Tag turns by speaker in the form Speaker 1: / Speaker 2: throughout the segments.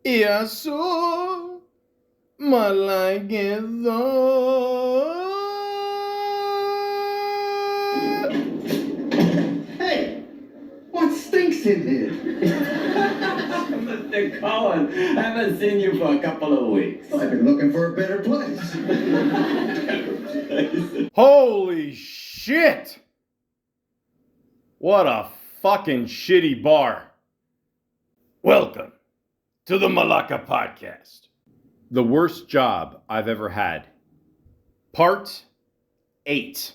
Speaker 1: Eso Malaguedo.
Speaker 2: Hey, what stinks in here?
Speaker 3: Mr. Cohen, I haven't seen you for a couple of weeks.
Speaker 2: I've been looking for a better place.
Speaker 1: Holy shit! What a fucking shitty bar. Welcome to the Malaka podcast. The worst job I've ever had. Part 8.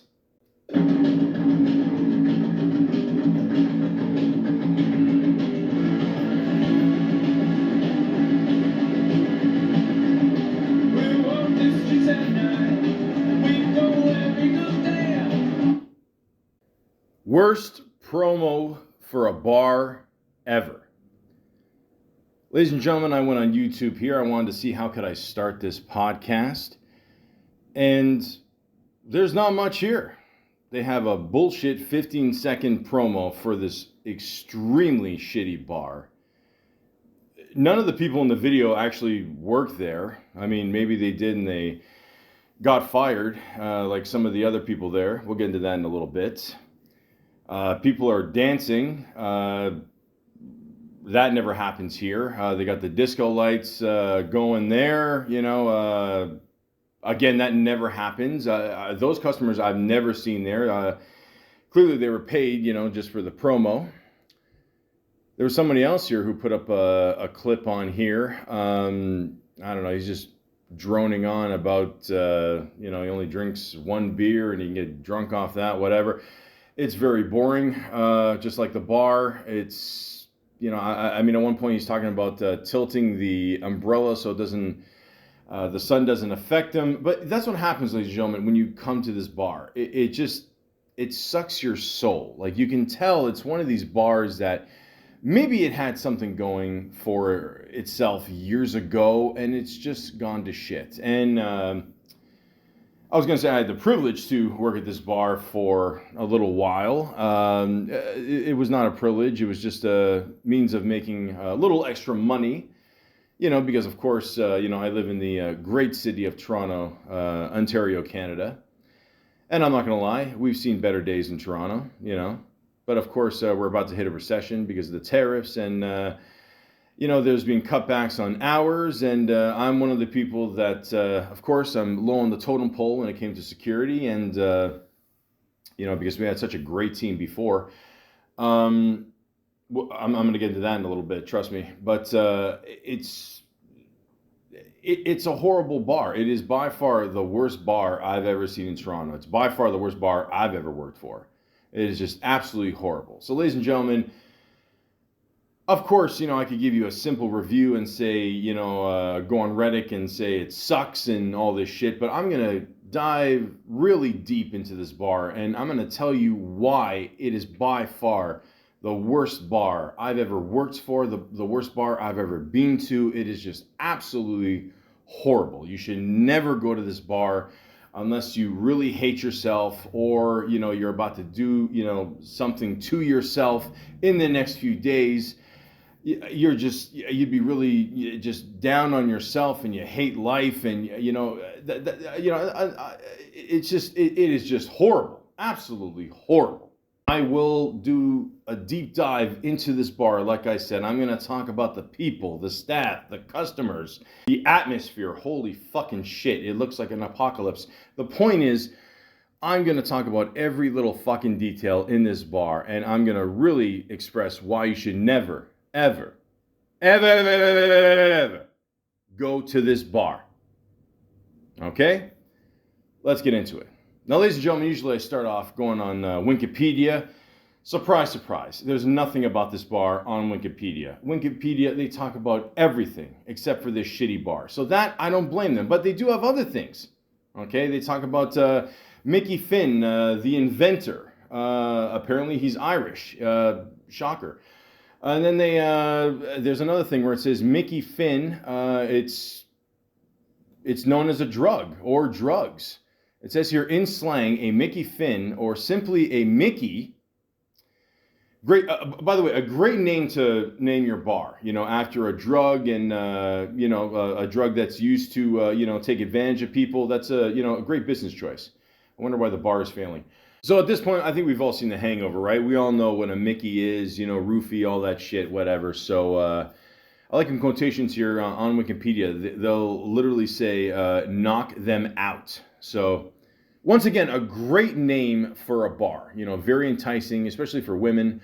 Speaker 1: Worst promo for a bar ever. Ladies and gentlemen, I went on YouTube here. I wanted to see how could I start this podcast. And there's not much here. They have a bullshit 15-second promo for this extremely shitty bar. None of the people in the video actually worked there. I mean, maybe they did and they got fired, like some of the other people there. We'll get into that in a little bit. People are dancing. That never happens here. They got the disco lights going there. Again, that never happens. Those customers I've never seen there. Clearly, they were paid, just for the promo. There was somebody else here who put up a clip on here. I don't know. He's just droning on about, he only drinks one beer and he can get drunk off that, whatever. It's very boring, just like the bar. It's, I mean, at one point he's talking about tilting the umbrella so it doesn't, the sun doesn't affect him. But that's what happens, ladies and gentlemen, when you come to this bar. It sucks your soul. Like, you can tell it's one of these bars that maybe it had something going for itself years ago and it's just gone to shit. And I was going to say I had the privilege to work at this bar for a little while. It was not a privilege. It was just a means of making a little extra money, because, of course, I live in the great city of Toronto, Ontario, Canada. And I'm not going to lie, we've seen better days in Toronto, But, of course, we're about to hit a recession because of the tariffs and there's been cutbacks on hours, and I'm one of the people that, of course, I'm low on the totem pole when it came to security, and, because we had such a great team before. I'm going to get into that in a little bit, trust me. But it's a horrible bar. It is by far the worst bar I've ever seen in Toronto. It's by far the worst bar I've ever worked for. It is just absolutely horrible. So, ladies and gentlemen, of course, I could give you a simple review and say, go on Reddit and say it sucks and all this shit, but I'm going to dive really deep into this bar and I'm going to tell you why it is by far the worst bar I've ever worked for, the worst bar I've ever been to. It is just absolutely horrible. You should never go to this bar unless you really hate yourself or, you're about to do, something to yourself in the next few days. You'd be really just down on yourself and you hate life and it is just horrible, absolutely horrible. I will do a deep dive into this bar. Like I said, I'm going to talk about the people, the staff, the customers, the atmosphere. Holy fucking shit, it looks like an apocalypse. The point is, I'm going to talk about every little fucking detail in this bar, and I'm going to really express why you should never ever go to this bar. Okay? Let's get into it. Now, ladies and gentlemen, usually I start off going on Wikipedia. Surprise, surprise. There's nothing about this bar on Wikipedia. Wikipedia, they talk about everything except for this shitty bar. So that, I don't blame them. But they do have other things. Okay? They talk about Mickey Fynn, the inventor. Apparently he's Irish. Shocker. And then there's another thing where it says Mickey Fynn. It's known as a drug or drugs. It says here in slang, a Mickey Fynn, or simply a Mickey, Great. By the way, a great name to name your bar. After a drug and a drug that's used to take advantage of people. That's a great business choice. I wonder why the bar is failing. So at this point, I think we've all seen The Hangover, right? We all know what a Mickey is, roofie, all that shit, whatever. So I like in quotations here on Wikipedia. They'll literally say, "knock them out." So once again, a great name for a bar. Very enticing, especially for women.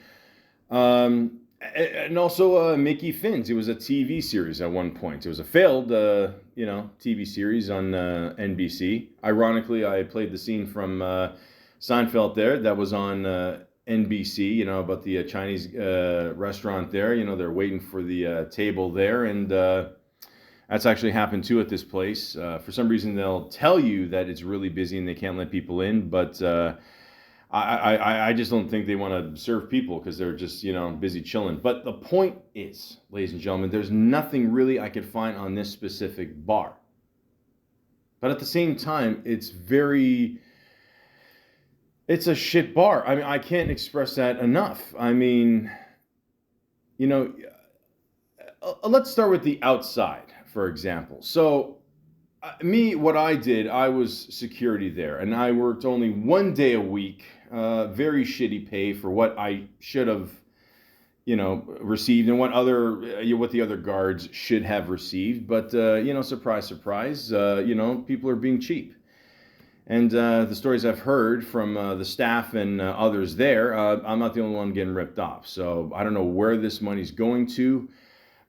Speaker 1: And also Mickey Finn's. It was a TV series at one point. It was a failed, TV series on NBC. Ironically, I played the scene from Seinfeld there. That was on NBC, about the Chinese restaurant there. They're waiting for the table there. And that's actually happened too at this place. For some reason, they'll tell you that it's really busy and they can't let people in. But I just don't think they want to serve people because they're just, busy chilling. But the point is, ladies and gentlemen, there's nothing really I could find on this specific bar. But at the same time, it's a shit bar. I mean, I can't express that enough. I mean, let's start with the outside, for example. So what I did, I was security there, and I worked only 1 day a week. Very shitty pay for what I should have, received, and what the other guards should have received. But surprise, surprise, people are being cheap. And the stories I've heard from the staff and others there, I'm not the only one getting ripped off. So I don't know where this money's going to.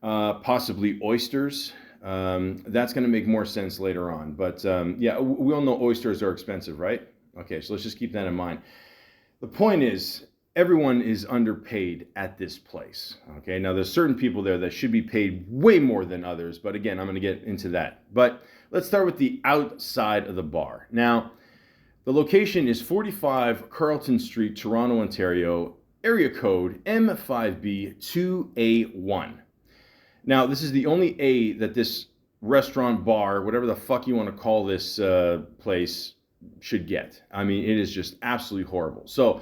Speaker 1: Possibly oysters. That's going to make more sense later on. But we all know oysters are expensive, right? Okay, so let's just keep that in mind. The point is, everyone is underpaid at this place. Okay, now there's certain people there that should be paid way more than others. But again, I'm going to get into that. But let's start with the outside of the bar. Now, the location is 45 Carlton Street, Toronto, Ontario, area code M5B2A1. Now, this is the only A that this restaurant, bar, whatever the fuck you want to call this place, should get. I mean, it is just absolutely horrible. So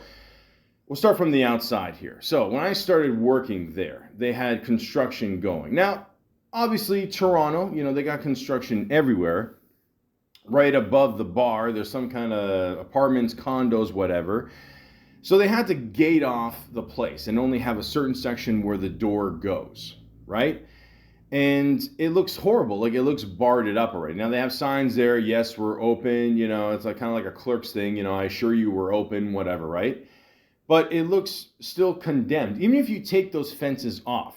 Speaker 1: we'll start from the outside here. So when I started working there, they had construction going. Now, obviously, Toronto, they got construction everywhere. Right above the bar, there's some kind of apartments, condos, whatever. So they had to gate off the place and only have a certain section where the door goes, right? And it looks horrible. Like, it looks barded up already. Now, they have signs there. Yes, we're open. It's like kind of like a clerk's thing. I assure you we're open, whatever, right? But it looks still condemned. Even if you take those fences off,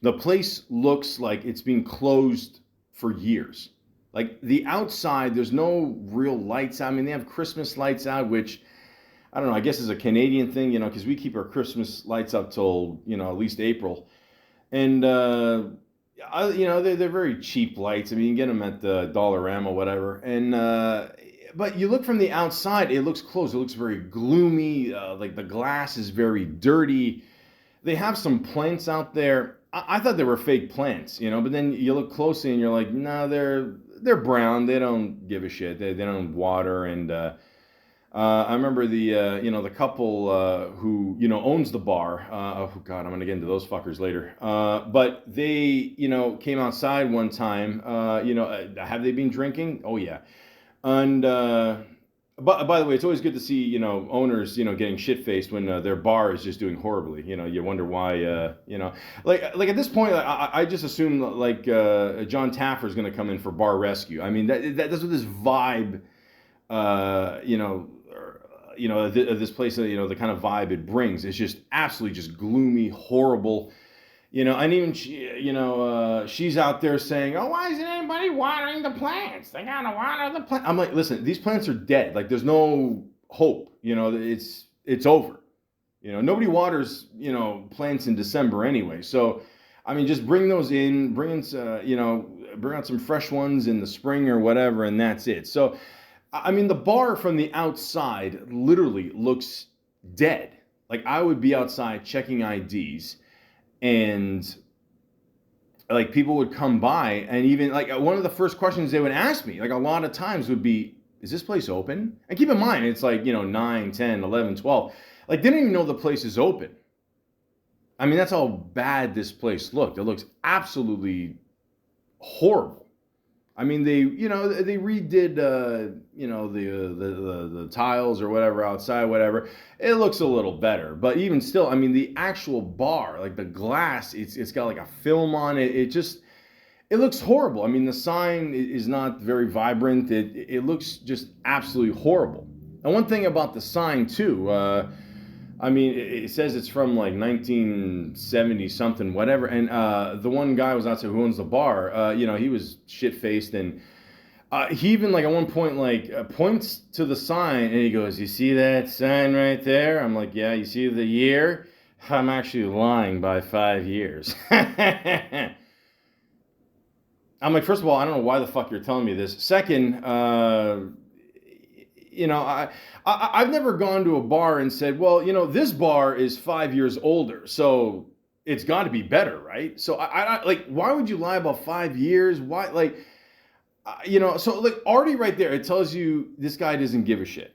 Speaker 1: the place looks like it's been closed for years. Like, the outside, there's no real lights. I mean, they have Christmas lights out, which, I don't know, I guess is a Canadian thing, because we keep our Christmas lights up till, at least April. And, they're very cheap lights. I mean, you can get them at the Dollarama, whatever. And, but you look from the outside, it looks closed. It looks very gloomy. Like, the glass is very dirty. They have some plants out there. I thought they were fake plants, but then you look closely and you're like, no, they're brown. They don't give a shit. They don't water. And I remember the couple who owns the bar. Oh God, I'm gonna get into those fuckers later. But they came outside one time. Have they been drinking? Oh yeah. And but by the way, it's always good to see owners getting shit faced when their bar is just doing horribly. You wonder why. Like at this point, I just assume like John Taffer is gonna come in for bar rescue. I mean that's what this vibe. This place, the kind of vibe it brings is just absolutely just gloomy, horrible. And even she's out there saying, "Oh, why isn't anybody watering the plants? They gotta water the plants." I'm like, listen, these plants are dead. Like, there's no hope. It's over. Nobody waters plants in December anyway. So, I mean, just bring those in, bring out some fresh ones in the spring or whatever, and that's it. So, I mean, the bar from the outside literally looks dead. Like, I would be outside checking IDs, and like people would come by, and even like one of the first questions they would ask me, like a lot of times, would be, "Is this place open?" And keep in mind, it's like 9, 10, 11, 12. Like, they don't even know the place is open. I mean, that's how bad this place looked. It looks absolutely horrible. I mean, they redid the tiles or whatever outside, whatever. It looks a little better, but even still, I mean, the actual bar, like the glass, it's got like a film on it. It looks horrible. I mean, the sign is not very vibrant. It looks just absolutely horrible. And one thing about the sign too, I mean, it says it's from like 1970 something, whatever. And the one guy was outside who owns the bar. He was shit faced, and he even like at one point like points to the sign and he goes, "You see that sign right there?" I'm like, "Yeah." "You see the year?" "I'm actually lying by 5 years." I'm like, first of all, I don't know why the fuck you're telling me this. Second, I've never gone to a bar and said, well, this bar is 5 years older, so it's got to be better, right? So I like, why would you lie about 5 years? Why, like, so like already right there, it tells you this guy doesn't give a shit.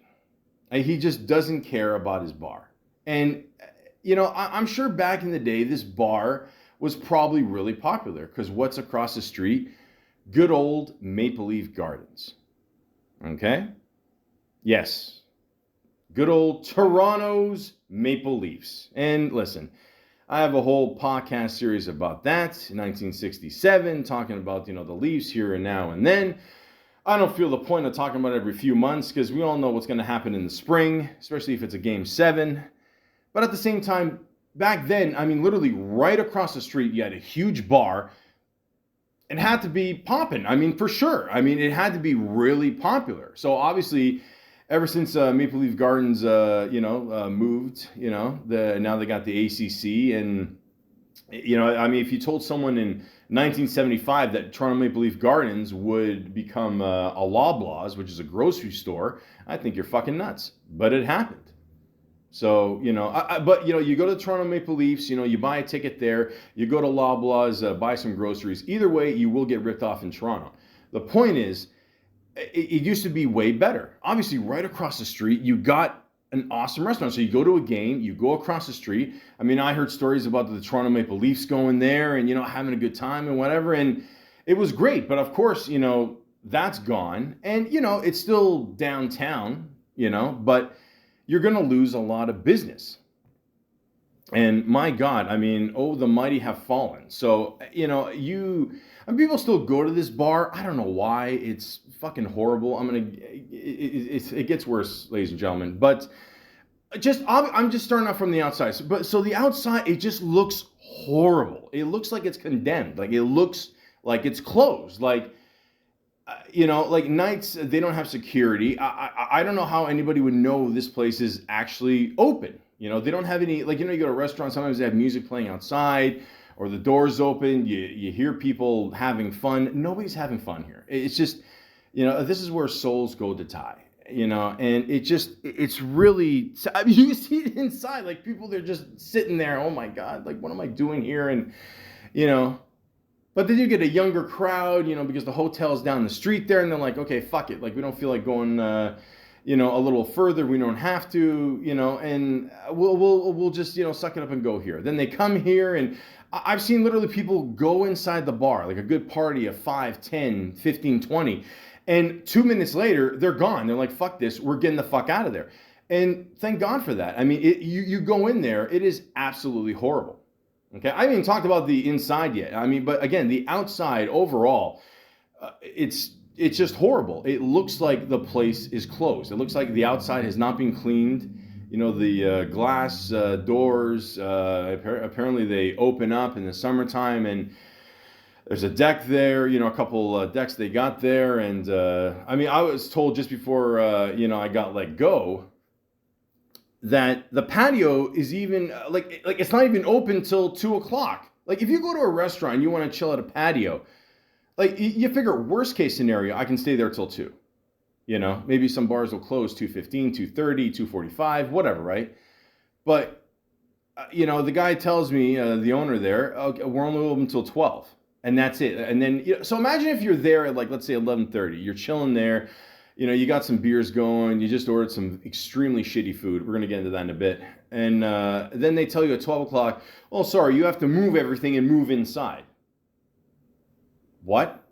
Speaker 1: He just doesn't care about his bar. And, I'm sure back in the day, this bar was probably really popular because what's across the street? Good old Maple Leaf Gardens. Okay? Yes. Good old Toronto's Maple Leafs. And listen, I have a whole podcast series about that, 1967, talking about, the Leafs here and now and then. I don't feel the point of talking about it every few months because we all know what's going to happen in the spring, especially if it's a Game 7. But at the same time, back then, I mean, literally right across the street, you had a huge bar. It had to be popping. I mean, for sure. I mean, it had to be really popular. So obviously, ever since Maple Leaf Gardens, moved, now they got the ACC. And, I mean, if you told someone in 1975 that Toronto Maple Leaf Gardens would become a Loblaws, which is a grocery store, I think you're fucking nuts. But it happened. So, you go to the Toronto Maple Leafs, you buy a ticket there, you go to Loblaws, buy some groceries. Either way, you will get ripped off in Toronto. The point is, it used to be way better. Obviously, right across the street, you got an awesome restaurant. So you go to a game, you go across the street. I mean, I heard stories about the Toronto Maple Leafs going there and, having a good time and whatever. And it was great. But of course, that's gone. And, it's still downtown, but you're going to lose a lot of business. And my God, I mean, oh, the mighty have fallen. So, people still go to this bar. I don't know why. It's fucking horrible. It gets worse, ladies and gentlemen. But I'm just starting off from the outside. So the outside, it just looks horrible. It looks like it's condemned. Like it looks like it's closed. Like nights, they don't have security. I don't know how anybody would know this place is actually open. They don't have any, you go to a restaurant, sometimes they have music playing outside or the doors open. You hear people having fun. Nobody's having fun here. It's just, this is where souls go to die, and it's really, I mean, you see it inside, like people, they're just sitting there. Oh my God, like, what am I doing here? And, but then you get a younger crowd, because the hotel's down the street there, and they're like, okay, fuck it. Like, we don't feel like going, a little further. We don't have to, and we'll just, suck it up and go here. Then they come here, and I've seen literally people go inside the bar, like a good party of 5, 10, 15, 20. And 2 minutes later, they're gone. They're like, fuck this. We're getting the fuck out of there. And thank God for that. I mean, you go in there, it is absolutely horrible. Okay, I haven't even talked about the inside yet. I mean, but again, the outside overall, it's just horrible. It looks like the place is closed. It looks like the outside has not been cleaned. The glass doors, apparently they open up in the summertime, and there's a deck there, a couple decks they got there. And I mean, I was told just before, I got let go, that the patio is even like it's not even open till 2:00. Like, if you go to a restaurant and you want to chill at a patio, like, you figure worst case scenario, I can stay there till 2. Maybe some bars will close 2:15, 2:30, 2:45, whatever, right? But the guy tells me, the owner there, okay, we're only open until 12, and that's it. And then, so imagine if you're there at, like, let's say 11:30, you're chilling there. you know, you got some beers going, you just ordered some extremely shitty food. We're going to get into that in a bit. And then they tell you at 12 o'clock, oh, sorry, you have to move everything and move inside. What?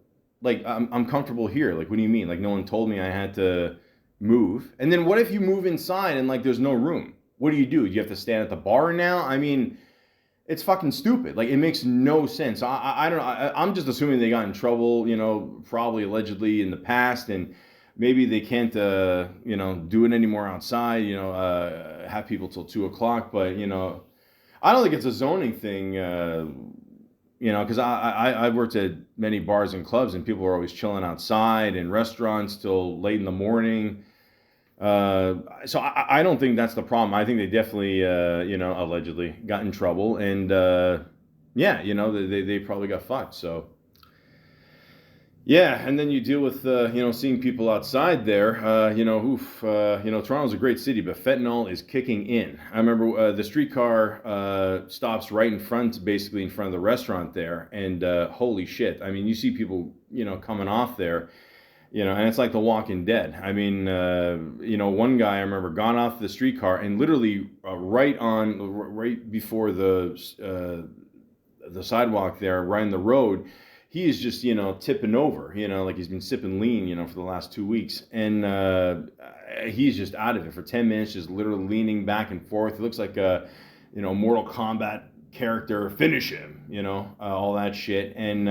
Speaker 1: Like, I'm comfortable here. Like, what do you mean? Like, no one told me I had to move. And then what if you move inside and, like, there's no room? What do? You have to stand at the bar now? I mean, it's fucking stupid. Like, it makes no sense. I don't know. I'm just assuming they got in trouble, you know, probably allegedly in the past, and maybe they can't, you know, do it anymore outside, you know, have people till 2 o'clock. But, you know, I don't think it's a zoning thing, you know, because I've worked at many bars and clubs, and people are always chilling outside, and restaurants till late in the morning. So I don't think that's the problem. I think they definitely, you know, allegedly got in trouble, and yeah, you know, they probably got fucked. So yeah, and then you deal with, you know, seeing people outside there. You know, you know, Toronto's a great city, but fentanyl is kicking in. I remember the streetcar stops right in front, basically in front of the restaurant there, and holy shit! I mean, you see people, you know, coming off there. You know, and it's like The Walking Dead. I mean, you know, one guy I remember got off the streetcar and literally right before the sidewalk there, right in the road, he is just, you know, tipping over, you know, like he's been sipping lean, you know, for the last 2 weeks. And he's just out of it for 10 minutes, just literally leaning back and forth. It looks like a, you know, Mortal Kombat character, finish him, you know, all that shit. And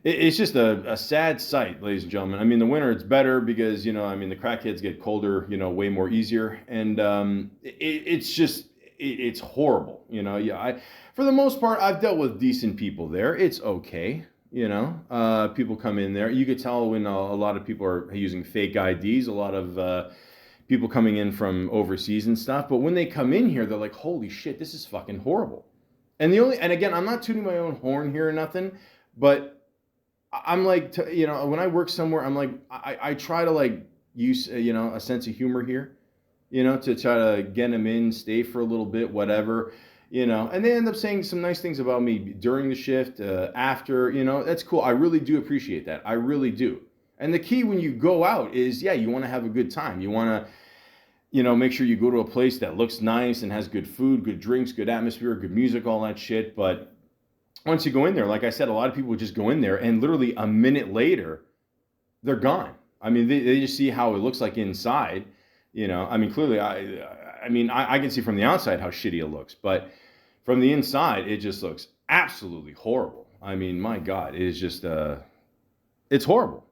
Speaker 1: it's just a sad sight, ladies and gentlemen. I mean, the winter it's better because, you know, I mean, the crackheads get colder, you know, way more easier, and it's horrible, you know. Yeah, for the most part, I've dealt with decent people there. It's okay, you know. People come in there. You could tell when a lot of people are using fake IDs. A lot of people coming in from overseas and stuff. But when they come in here, they're like, "Holy shit, this is fucking horrible." And again, I'm not tooting my own horn here or nothing, but I'm like, you know, when I work somewhere, I'm like, I try to like use, you know, a sense of humor here, you know, to try to get them in, stay for a little bit, whatever, you know, and they end up saying some nice things about me during the shift, after, you know, that's cool. I really do appreciate that. I really do. And the key when you go out is, yeah, you want to have a good time. You want to, you know, make sure you go to a place that looks nice and has good food, good drinks, good atmosphere, good music, all that shit. But once you go in there, like I said, a lot of people would just go in there and literally a minute later, they're gone. I mean, they just see how it looks like inside, you know. I mean, clearly, I mean, I can see from the outside how shitty it looks, but from the inside, it just looks absolutely horrible. I mean, my God, it is just, it's horrible.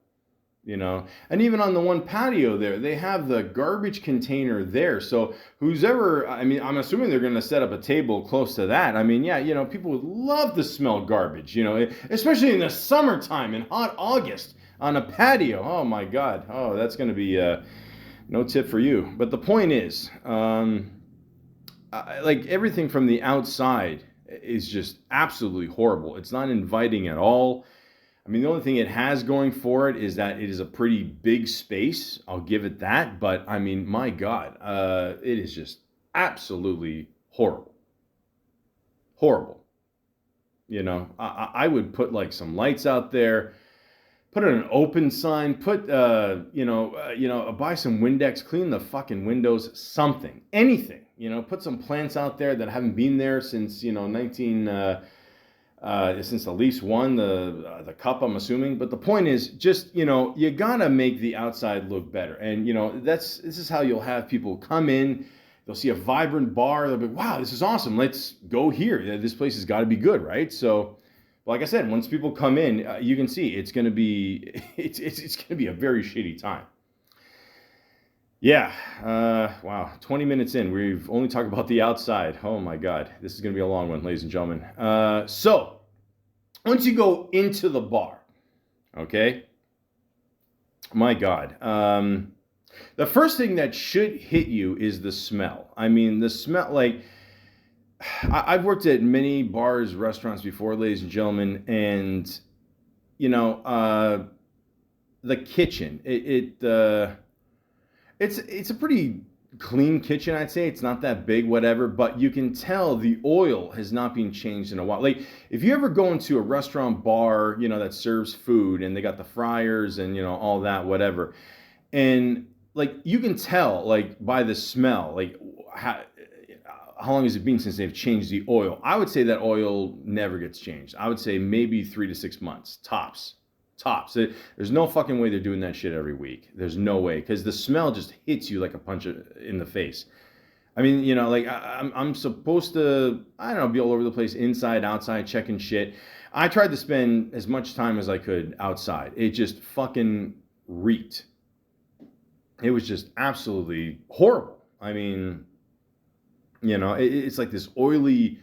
Speaker 1: You know, and even on the one patio there, they have the garbage container there. So who's ever, I mean, I'm assuming they're going to set up a table close to that. I mean, yeah, you know, people would love to smell garbage, you know, especially in the summertime in hot August on a patio. Oh my God. Oh, that's going to be no tip for you. But the point is, like everything from the outside is just absolutely horrible. It's not inviting at all. I mean, the only thing it has going for it is that it is a pretty big space. I'll give it that. But I mean, my God, it is just absolutely horrible. Horrible. You know, I would put like some lights out there, put an open sign, put, buy some Windex, clean the fucking windows, something, anything, you know, put some plants out there that haven't been there since, you know, since the Leafs won the cup, I'm assuming. But the point is just, you know, you gotta make the outside look better. And, you know, this is how you'll have people come in, they'll see a vibrant bar, they'll be, wow, this is awesome, let's go here. This place has got to be good, right? So, like I said, once people come in, you can see it's gonna be, it's gonna be a very shitty time. Yeah, wow, 20 minutes in, we've only talked about the outside. Oh my God, this is going to be a long one, ladies and gentlemen. So, once you go into the bar, okay, my God, the first thing that should hit you is the smell. I mean, the smell, like, I've worked at many bars, restaurants before, ladies and gentlemen, and, you know, the kitchen, it's a pretty clean kitchen, I'd say. It's not that big, whatever, but you can tell the oil has not been changed in a while. Like, if you ever go into a restaurant bar, you know, that serves food and they got the fryers and, you know, all that, whatever, And like you can tell like by the smell, like how long has it been since they've changed the oil? I would say that oil never gets changed. I would say maybe 3 to 6 months tops. Tops. There's no fucking way they're doing that shit every week. There's no way, because the smell just hits you like a punch in the face. I mean, like I'm supposed to, I don't know, be all over the place, inside, outside, checking shit. I tried to spend as much time as I could outside. It just fucking reeked. It was just absolutely horrible. I mean, it's like this oily,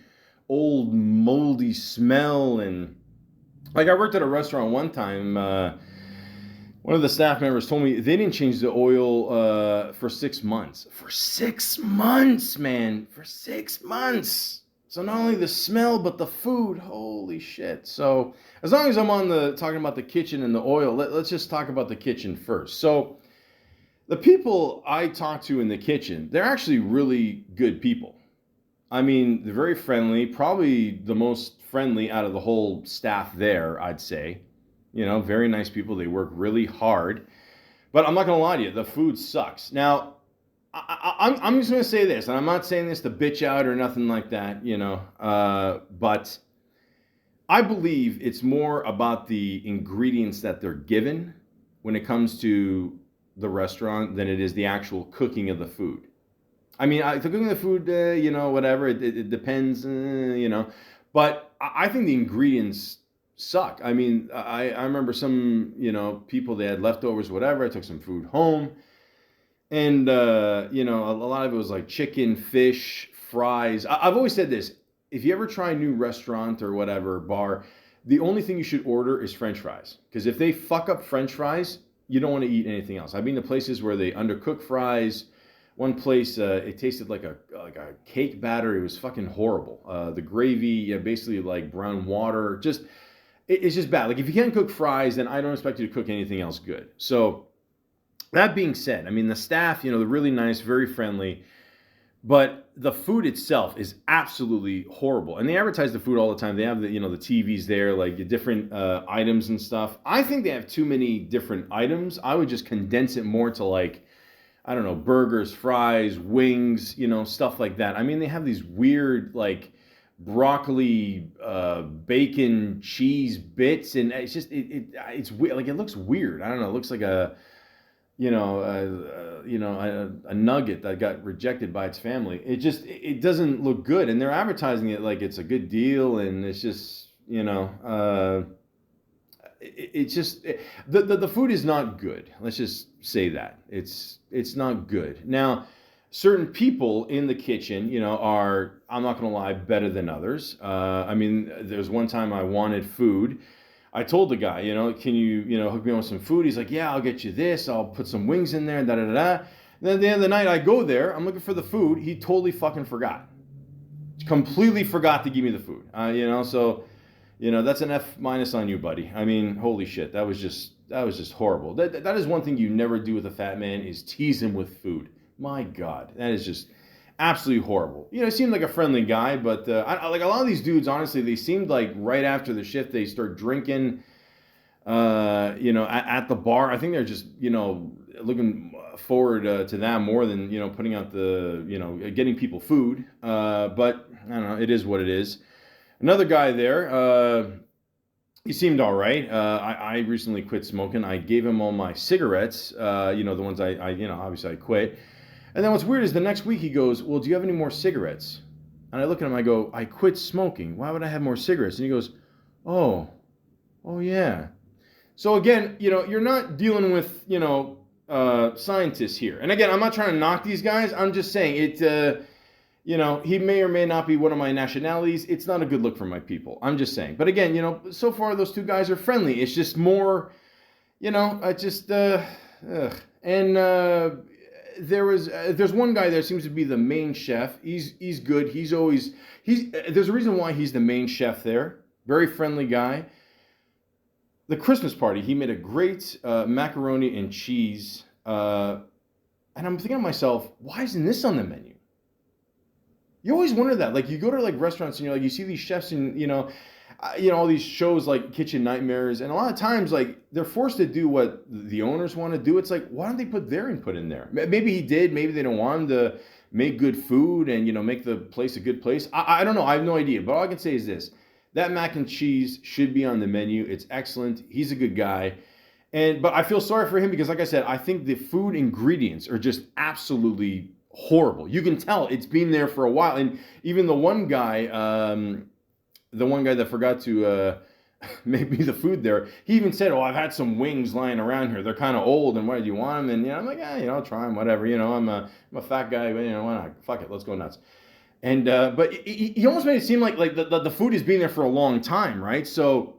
Speaker 1: old, moldy smell. And like I worked at a restaurant one time. One of the staff members told me they didn't change the oil for 6 months. For 6 months, man. For 6 months. So not only the smell, but the food. Holy shit. So as long as I'm talking about the kitchen and the oil, let's just talk about the kitchen first. So the people I talk to in the kitchen, they're actually really good people. I mean, they're very friendly, probably the most friendly out of the whole staff there, I'd say. Very nice people. They work really hard. But I'm not going to lie to you, the food sucks. Now, I'm just going to say this, and I'm not saying this to bitch out or nothing like that, but I believe it's more about the ingredients that they're given when it comes to the restaurant than it is the actual cooking of the food. I mean, the cooking of the food, whatever, it depends, but I think the ingredients suck. I mean, I remember some, people, they had leftovers, whatever. I took some food home, and, a lot of it was like chicken, fish, fries. I've always said this: if you ever try a new restaurant or whatever, bar, the only thing you should order is French fries. Because if they fuck up French fries, you don't want to eat anything else. I've been to places where they undercook fries. One place, it tasted like a cake batter. It was fucking horrible. The gravy, basically like brown water. It's just bad. Like if you can't cook fries, then I don't expect you to cook anything else good. So that being said, I mean, the staff, they're really nice, very friendly, but the food itself is absolutely horrible. And they advertise the food all the time. They have the TVs there, like the different items and stuff. I think they have too many different items. I would just condense it more to like, I don't know, burgers, fries, wings, stuff like that. I mean, they have these weird like broccoli, bacon, cheese bits, and it's just it's weird. Like it looks weird. I don't know. It looks like a nugget that got rejected by its family. It doesn't look good, and they're advertising it like it's a good deal, and it's just the food is not good. Let's just say that it's not good. Now, certain people in the kitchen, are, I'm not going to lie, better than others. I mean, there's one time I wanted food. I told the guy, can you, hook me on with some food? He's like, yeah, I'll get you this. I'll put some wings in there, da-da-da-da. Then at the end of the night, I go there. I'm looking for the food. He totally fucking forgot. Completely forgot to give me the food. So, that's an F- on you, buddy. I mean, holy shit. That was just horrible. That is one thing you never do with a fat man, is tease him with food. My God, that is just absolutely horrible. He seemed like a friendly guy, but like a lot of these dudes, honestly, they seemed like right after the shift, they start drinking, at the bar. I think they're just, looking forward to that more than, putting out getting people food. But I don't know, it is what it is. Another guy there, he seemed all right. I recently quit smoking. I gave him all my cigarettes, the ones I obviously I quit. And then what's weird is the next week he goes, well, do you have any more cigarettes? And I look at him, I go, I quit smoking. Why would I have more cigarettes? And he goes, oh yeah. So again, you're not dealing with, scientists here. And again, I'm not trying to knock these guys. I'm just saying it, he may or may not be one of my nationalities. It's not a good look for my people. I'm just saying. But again, so far those two guys are friendly. It's just more, there's one guy there seems to be the main chef. He's good. There's a reason why he's the main chef there. Very friendly guy. The Christmas party, he made a great macaroni and cheese. And I'm thinking to myself, why isn't this on the menu? You always wonder that. Like you go to like restaurants and you see these chefs and all these shows like Kitchen Nightmares, and a lot of times like they're forced to do what the owners want to do. It's like, why don't they put their input in there? Maybe he did, maybe they don't want him to make good food and make the place a good place. I don't know, I have no idea, but all I can say is this: that mac and cheese should be on the menu. It's excellent. He's a good guy. But I feel sorry for him because, like I said, I think the food ingredients are just absolutely horrible. You can tell it's been there for a while. And even the one guy that forgot to make me the food there, he even said, "Oh, I've had some wings lying around here. They're kind of old, and what, do you want them?" And I'm like, I'll try them, whatever. I'm a fat guy, but why not? Fuck it, let's go nuts. And but he almost made it seem like the food has been there for a long time, right? So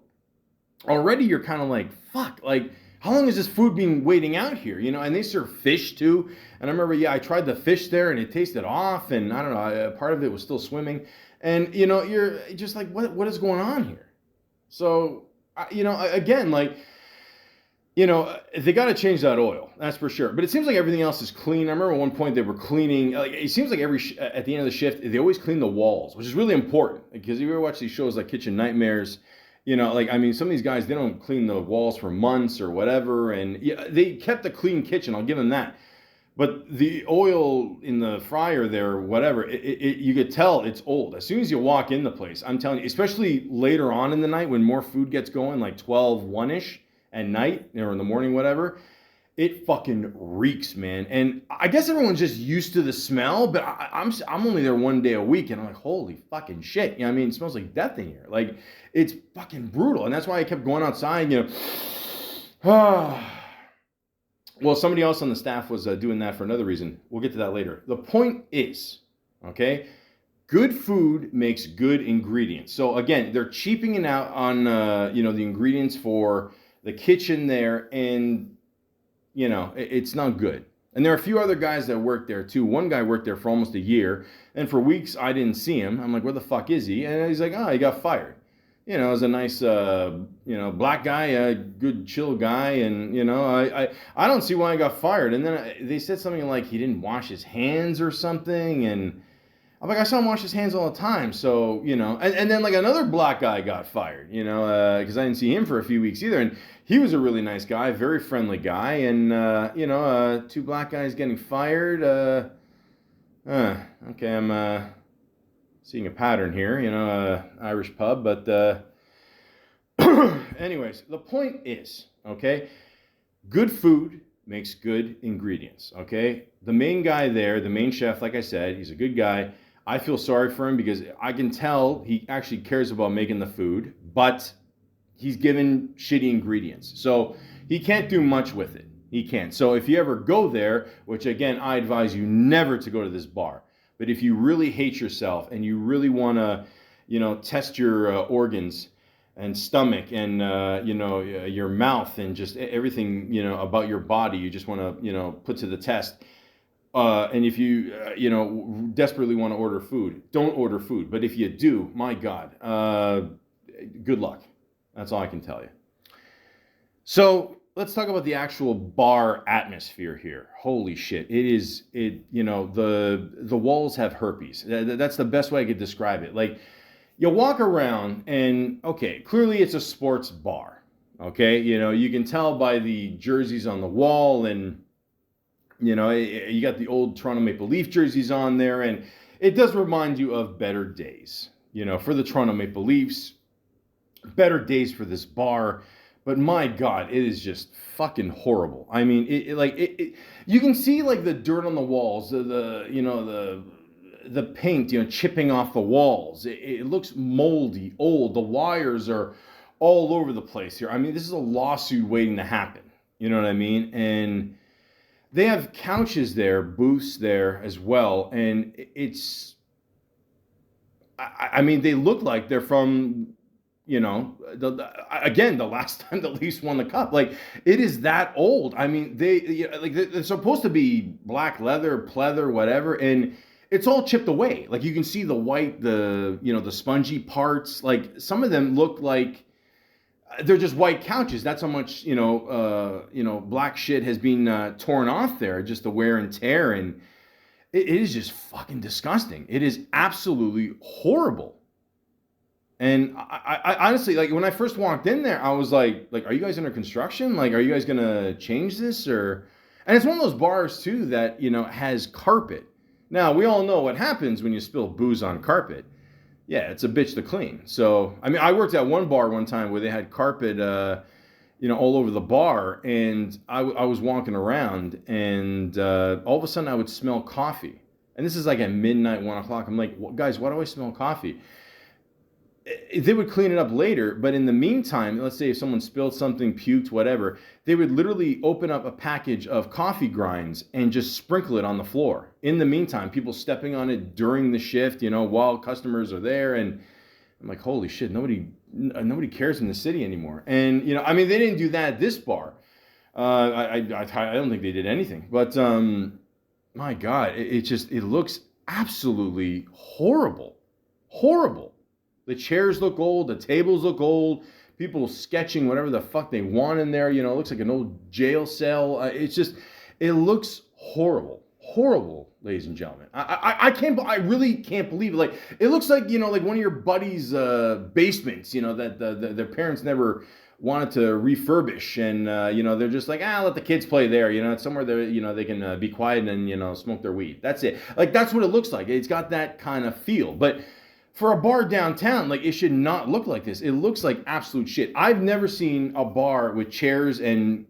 Speaker 1: already you're kind of like, fuck, like, how long has this food been waiting out here? And they serve fish too. And I remember, I tried the fish there and it tasted off, and I don't know, part of it was still swimming. And you're just like, what is going on here? So again, like, they got to change that oil, that's for sure. But it seems like everything else is clean. I remember at one point they were cleaning. Like, it seems like at the end of the shift, they always clean the walls, which is really important, because if you ever watch these shows like Kitchen Nightmares, some of these guys, they don't clean the walls for months or whatever, and they kept a clean kitchen. I'll give them that. But the oil in the fryer there, whatever, you could tell it's old. As soon as you walk in the place, I'm telling you, especially later on in the night when more food gets going, like 12, 1-ish at night, or in the morning, whatever, it fucking reeks, man. And I guess everyone's just used to the smell, but I'm only there one day a week, and I'm like, holy fucking shit. It smells like death in here. Like, it's fucking brutal. And that's why I kept going outside, Well, somebody else on the staff was doing that for another reason. We'll get to that later. The point is, okay, good food makes good ingredients. So again, they're cheaping out on the ingredients for the kitchen there, and it's not good. And there are a few other guys that work there too. One guy worked there for almost a year, and for weeks I didn't see him. I'm like, where the fuck is he? And he's like, he got fired. It was a nice, black guy, a good, chill guy, and I don't see why he got fired. And then they said something like he didn't wash his hands or something, and I'm like, I saw him wash his hands all the time. So and then like another black guy got fired, because I didn't see him for a few weeks either, and he was a really nice guy, very friendly guy, and two black guys getting fired. Okay, I'm seeing a pattern here, Irish pub, but anyways, the point is, okay, good food makes good ingredients, okay? The main guy there, the main chef, like I said, he's a good guy. I feel sorry for him because I can tell he actually cares about making the food, but he's given shitty ingredients. So he can't do much with it. He can't. So if you ever go there, which again, I advise you never to go to this bar, but if you really hate yourself and you really want to, test your organs and stomach and, your mouth and just everything, about your body, you just want to, put to the test. And if you, desperately want to order food, don't order food. But if you do, my God, good luck. That's all I can tell you. So let's talk about the actual bar atmosphere here. Holy shit. The walls have herpes. That's the best way I could describe it. Like, you walk around and, okay, clearly it's a sports bar. Okay. You can tell by the jerseys on the wall, and, you got the old Toronto Maple Leaf jerseys on there, and it does remind you of better days, for the Toronto Maple Leafs, better days for this bar. But my God, it is just fucking horrible. I mean, you can see like the dirt on the walls, the paint, chipping off the walls. It looks moldy, old. The wires are all over the place here. I mean, this is a lawsuit waiting to happen. You know what I mean? And they have couches there, booths there as well, and it's. I mean, they look like they're from. The last time the Leafs won the cup, like, it is that old. I mean, they're supposed to be black leather, pleather, whatever, and it's all chipped away. Like, you can see the white, the spongy parts. Like, some of them look like they're just white couches. That's how much black shit has been torn off there, just the wear and tear, and it is just fucking disgusting. It is absolutely horrible. And I honestly, like, when I first walked in there, I was like, are you guys under construction? Like, are you guys gonna change this or? And it's one of those bars too that has carpet. Now we all know what happens when you spill booze on carpet. Yeah, it's a bitch to clean. So I mean, I worked at one bar one time where they had carpet, all over the bar, and I was walking around, and all of a sudden I would smell coffee. And this is like at midnight, 1 o'clock. I'm like, guys, why do I smell coffee? They would clean it up later, but in the meantime, let's say if someone spilled something, puked, whatever, they would literally open up a package of coffee grinds and just sprinkle it on the floor. In the meantime, people stepping on it during the shift, while customers are there, and I'm like, holy shit, nobody cares in the city anymore. And I mean, they didn't do that at this bar. I don't think they did anything, but my God, it looks absolutely horrible. The chairs look old. The tables look old. People sketching whatever the fuck they want in there. It looks like an old jail cell. It looks horrible, ladies and gentlemen. I really can't believe it. Like, it looks like, like one of your buddies' basements, that their parents never wanted to refurbish, and they're just like, let the kids play there. It's somewhere there, they can be quiet and smoke their weed. That's it. Like, that's what it looks like. It's got that kind of feel, but. For a bar downtown, like, it should not look like this. It looks like absolute shit. I've never seen a bar with chairs and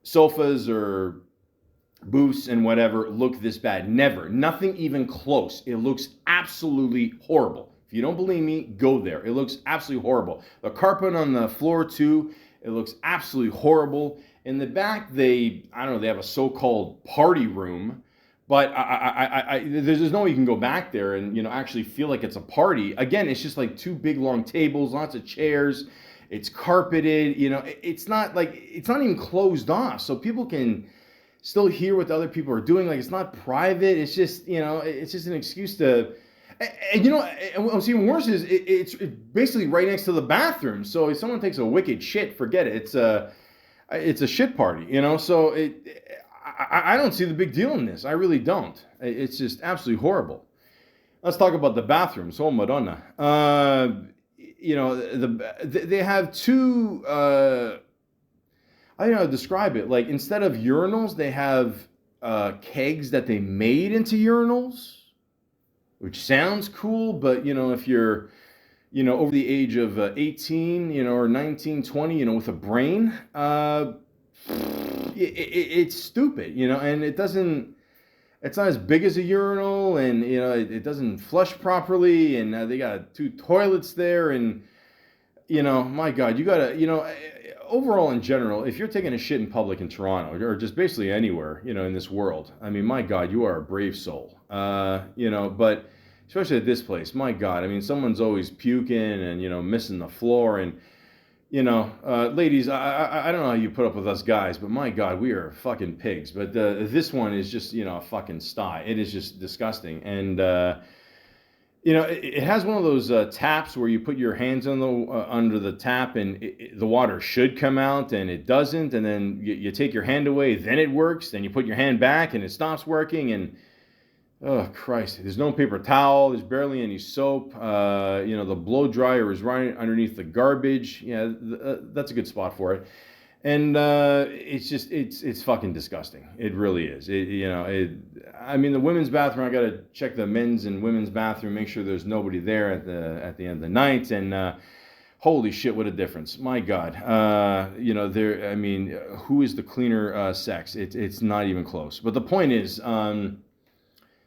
Speaker 1: sofas or booths and whatever look this bad. Never. Nothing even close. It looks absolutely horrible. If you don't believe me, go there. It looks absolutely horrible. The carpet on the floor too, it looks absolutely horrible. In the back, they have a so-called party room. But there's no way you can go back there and actually feel like it's a party. Again, it's just like two big long tables, lots of chairs. It's carpeted. It's not even closed off, so people can still hear what the other people are doing. Like, it's not private. It's just it's just an excuse to. And what's even worse is it's basically right next to the bathroom. So if someone takes a wicked shit, forget it. It's a shit party. So I don't see the big deal in this. I really don't. It's just absolutely horrible. Let's talk about the bathrooms. Oh, Madonna. They have two. I don't know how to describe it. Like, instead of urinals, they have kegs that they made into urinals, which sounds cool. But if you're over the age of 18, or 19, 20, with a brain. It's stupid, and it's not as big as a urinal, and it doesn't flush properly, and they got two toilets there, and my God, you gotta, overall in general, if you're taking a shit in public in Toronto or just basically anywhere, in this world, I mean, my God, you are a brave soul, but especially at this place, my God, I mean, someone's always puking and missing the floor, and ladies, I don't know how you put up with us guys, but my God, we are fucking pigs. But this one is just, a fucking sty. It is just disgusting. And, it has one of those taps where you put your hands under the tap and the water should come out and it doesn't. And then you take your hand away, then it works. Then you put your hand back and it stops working. And oh, Christ. There's no paper towel. There's barely any soap. The blow dryer is right underneath the garbage. Yeah, that's a good spot for it. And it's fucking disgusting. It really is. I mean, the women's bathroom, I got to check the men's and women's bathroom, make sure there's nobody there at the end of the night. And holy shit, what a difference. My God. Who is the cleaner sex? It's not even close. But the point is, the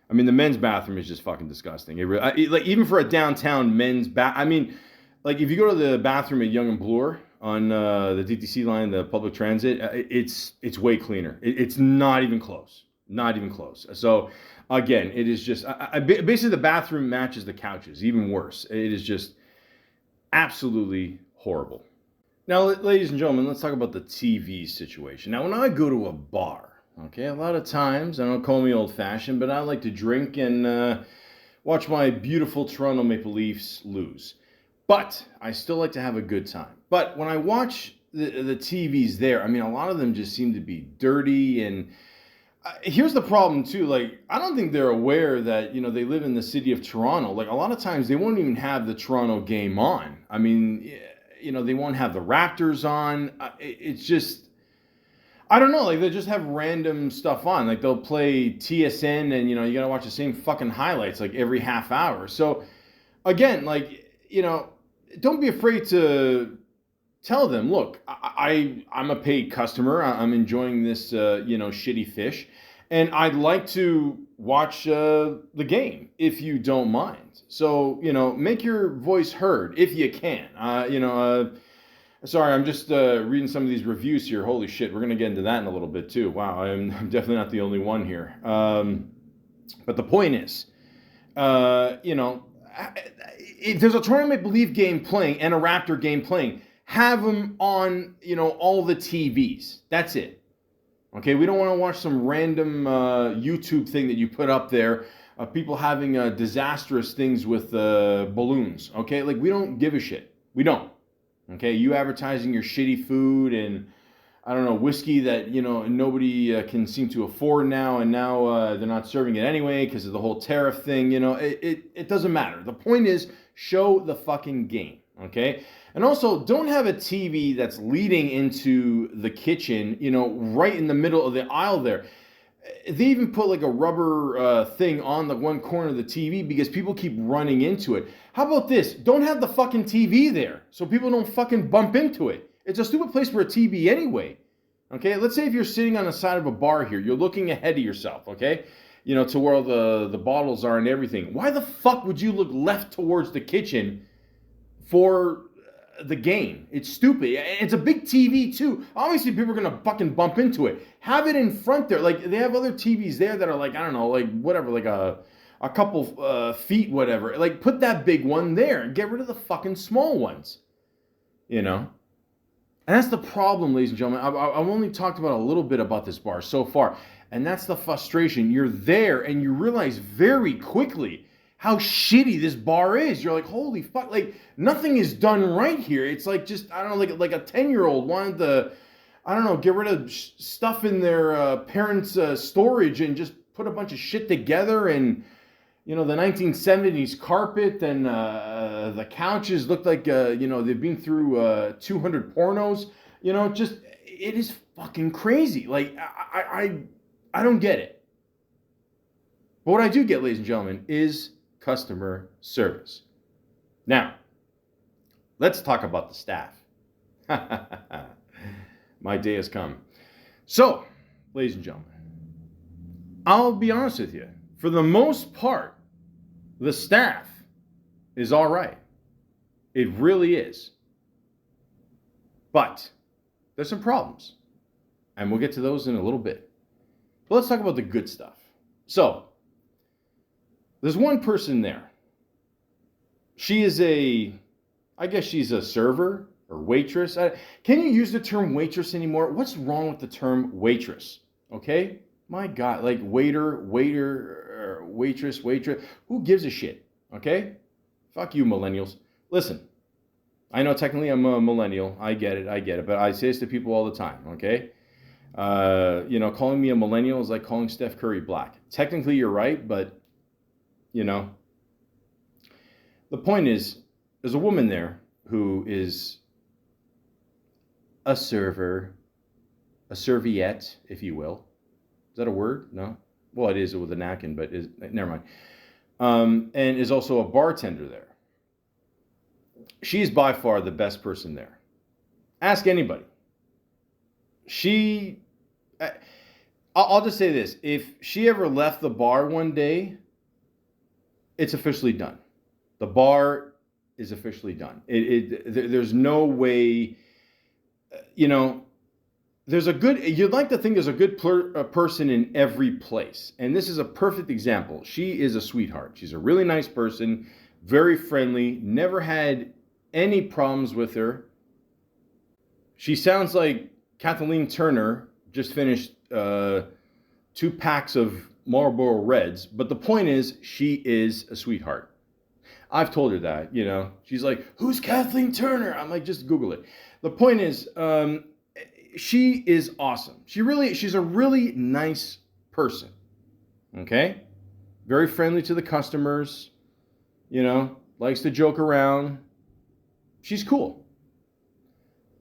Speaker 1: men's bathroom is just fucking disgusting. Even for a downtown men's if you go to the bathroom at Yonge and Bloor on the DTC line, the public transit, it's way cleaner. It's not even close. Not even close. So, again, it is just... basically, the bathroom matches the couches. Even worse. It is just absolutely horrible. Now, ladies and gentlemen, let's talk about the TV situation. Now, when I go to a bar... Okay, a lot of times, I don't call me old-fashioned, but I like to drink and watch my beautiful Toronto Maple Leafs lose. But I still like to have a good time. But when I watch the TVs there, a lot of them just seem to be dirty, and Here's the problem too. Like, I don't think they're aware that they live in the city of Toronto. Like, a lot of times they won't even have the Toronto game on. I mean, they won't have the Raptors on. It's just, I don't know. Like, they just have random stuff on. Like, they'll play TSN, and you gotta watch the same fucking highlights like every half hour. So, again, like, don't be afraid to tell them, look, I'm a paid customer. I'm enjoying this, shitty fish, and I'd like to watch the game if you don't mind. So, make your voice heard if you can. Sorry, I'm just reading some of these reviews here. Holy shit, we're gonna get into that in a little bit too. Wow, I'm definitely not the only one here. But the point is, if there's a Toronto Maple Leaf game playing and a Raptor game playing, have them on, all the TVs. That's it. Okay, we don't want to watch some random YouTube thing that you put up there of people having disastrous things with balloons. Okay, like, we don't give a shit. We don't. Okay, you advertising your shitty food and, I don't know, whiskey that, nobody can seem to afford now, and now they're not serving it anyway because of the whole tariff thing. It doesn't matter. The point is, show the fucking game. Okay? And also, don't have a TV that's leading into the kitchen, right in the middle of the aisle there. They even put like a rubber thing on the one corner of the TV because people keep running into it. How about this? Don't have the fucking TV there so people don't fucking bump into it. It's a stupid place for a TV anyway. Okay? Let's say if you're sitting on the side of a bar here, you're looking ahead of yourself, okay? To where the bottles are and everything. Why the fuck would you look left towards the kitchen for the game? It's stupid. It's a big TV too. Obviously people are gonna fucking bump into it. Have it in front there. Like, they have other TVs there that are like, I don't know, like whatever, like a couple feet, whatever. Like, put that big one there and get rid of the fucking small ones. And that's the problem, ladies and gentlemen. I've only talked about a little bit about this bar so far, and that's the frustration. You're there and you realize very quickly how shitty this bar is. You're like, holy fuck, like, nothing is done right here. It's like, just, I don't know, like a 10-year-old wanted to, I don't know, get rid of stuff in their parents' storage and just put a bunch of shit together. And, the 1970s carpet and the couches looked like, they've been through 200 pornos. Just, it is fucking crazy. Like, I don't get it. But what I do get, ladies and gentlemen, is customer service. Now, let's talk about the staff. My day has come. So, ladies and gentlemen, I'll be honest with you. For the most part, the staff is all right. It really is. But there's some problems. And we'll get to those in a little bit. But let's talk about the good stuff. So, there's one person there. She is I guess she's a server or waitress. Can you use the term waitress anymore? What's wrong with the term waitress? Okay? My God, like waiter, waitress. Who gives a shit? Okay? Fuck you, millennials. Listen, I know technically I'm a millennial. I get it. But I say this to people all the time, okay? Calling me a millennial is like calling Steph Curry black. Technically, you're right, but, the point is, there's a woman there who is a server, a serviette, if you will. Is that a word? No? Well, it is with a napkin, but never mind. And is also a bartender there. She's by far the best person there. Ask anybody. I'll just say this. If she ever left the bar one day, it's officially done. The bar is officially done. There's no way, you'd like to think there's a good person in every place. And this is a perfect example. She is a sweetheart. She's a really nice person, very friendly, never had any problems with her. She sounds like Kathleen Turner just finished 2 packs of Marlboro Reds. But the point is, she is a sweetheart. I've told her that, She's like, who's Kathleen Turner? I'm like, just Google it. The point is, she is awesome. She's a really nice person. Okay? Very friendly to the customers, likes to joke around. She's cool.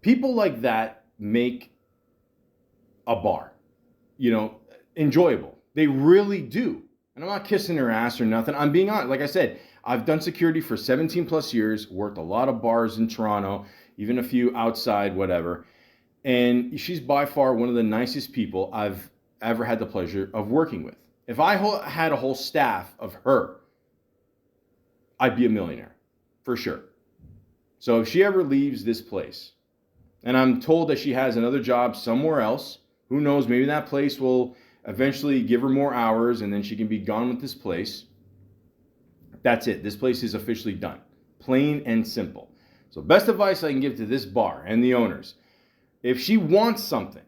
Speaker 1: People like that make a bar, enjoyable. They really do. And I'm not kissing her ass or nothing. I'm being honest. Like I said, I've done security for 17 plus years, worked a lot of bars in Toronto, even a few outside, whatever. And she's by far one of the nicest people I've ever had the pleasure of working with. If I had a whole staff of her, I'd be a millionaire, for sure. So if she ever leaves this place, and I'm told that she has another job somewhere else, who knows, maybe that place will eventually give her more hours and then she can be gone with this place. That's it. This place is officially done. Plain and simple. So best advice I can give to this bar and the owners, if she wants something,